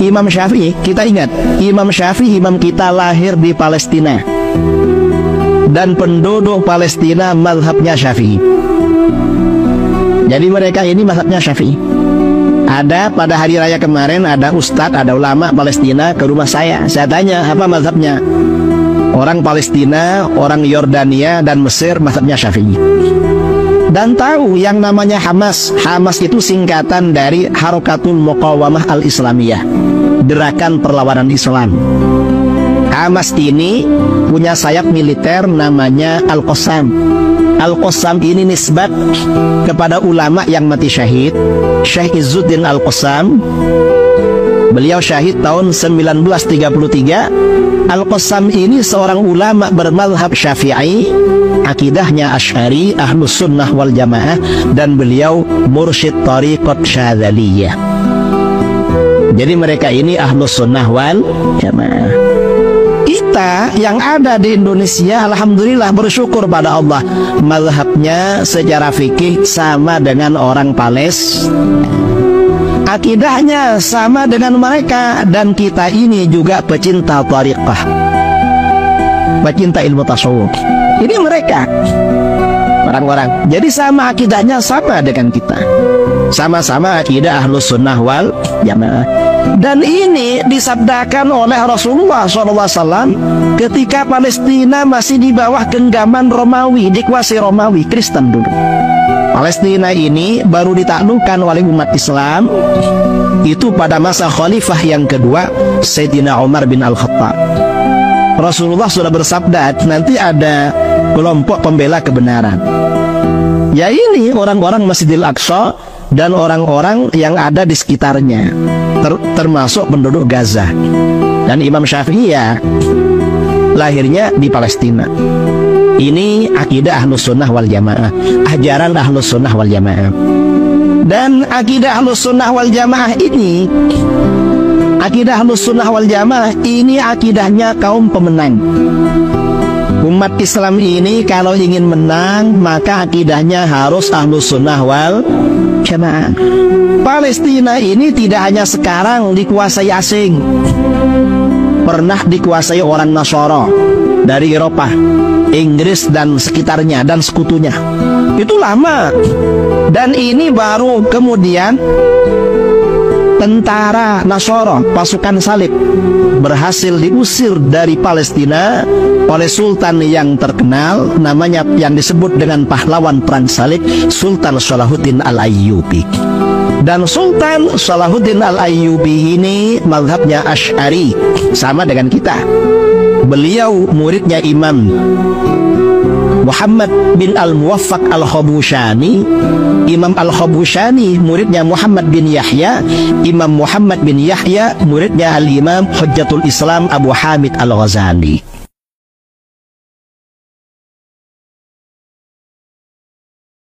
Imam Syafi'i, kita ingat, Imam Syafi'i, imam kita lahir di Palestina, dan penduduk Palestina mazhabnya Syafi'i. Jadi mereka ini mazhabnya Syafi'i. Ada pada hari raya kemarin, ada ustadz, ada ulama Palestina ke rumah saya tanya apa mazhabnya. Orang Palestina, orang Yordania dan Mesir mazhabnya Syafi'i. Dan tahu yang namanya Hamas. Hamas itu singkatan dari Harakatul Muqawamah Al-Islamiyah, gerakan perlawanan Islam. Hamas ini punya sayap militer namanya Al-Qassam. Al-Qassam ini nisbat kepada ulama yang mati syahid, Syekh Izzuddin Al-Qassam. Beliau syahid tahun 1933. Al-Qassam ini seorang ulama bermazhab Syafi'i, akidahnya Asy'ari, Ahlus Sunnah wal Jamaah, dan beliau mursyid Thariqat Syadzaliyah. Jadi mereka ini Ahlus Sunnah wal Jamaah. Kita yang ada di Indonesia, alhamdulillah, bersyukur pada Allah, mazhabnya secara fikih sama dengan orang Palestina, akidahnya sama dengan mereka, dan kita ini juga pecinta thariqah, pecinta ilmu tasawuf. Ini mereka orang-orang. Jadi sama akidahnya, sama dengan kita, sama-sama akidah Ahlus Sunnah wal Jamaah. Dan ini disabdakan oleh Rasulullah SAW ketika Palestina masih di bawah genggaman Romawi, dikuasai Romawi, Kristen dulu. Palestina ini baru ditaklukkan oleh umat Islam itu pada masa khalifah yang kedua, Sayyidina Umar bin Al-Khattab. Rasulullah sudah bersabda, nanti ada kelompok pembela kebenaran. Ya ini orang-orang Masjidil Aqsa dan orang-orang yang ada di sekitarnya, termasuk penduduk Gaza. Dan Imam Syafi'i ya lahirnya di Palestina. Ini akidah Ahlus Sunnah wal Jamaah, ajaran Ahlus Sunnah wal Jamaah. Dan akidah Ahlus Sunnah wal Jamaah ini, akidah Ahlus Sunnah wal Jamaah ini akidahnya kaum pemenang. Umat Islam ini kalau ingin menang, maka akidahnya harus Ahlus Sunnah wal Jamaah. Palestina ini tidak hanya sekarang dikuasai asing, pernah dikuasai orang Nasara dari Eropa, Inggris dan sekitarnya dan sekutunya. Itu lama. Dan ini baru kemudian tentara Nasara, pasukan salib, berhasil diusir dari Palestina oleh sultan yang terkenal, namanya yang disebut dengan pahlawan perang salib, Sultan Salahuddin Al-Ayyubi. Dan Sultan Salahuddin Al-Ayyubi ini mazhabnya Asy'ari, sama dengan kita. Beliau muridnya Imam Muhammad bin Al-Muwaffaq Al-Khabushani. Imam Al-Khabushani muridnya Muhammad bin Yahya. Imam Muhammad bin Yahya muridnya Al-Imam Hujjatul Islam Abu Hamid Al-Ghazali.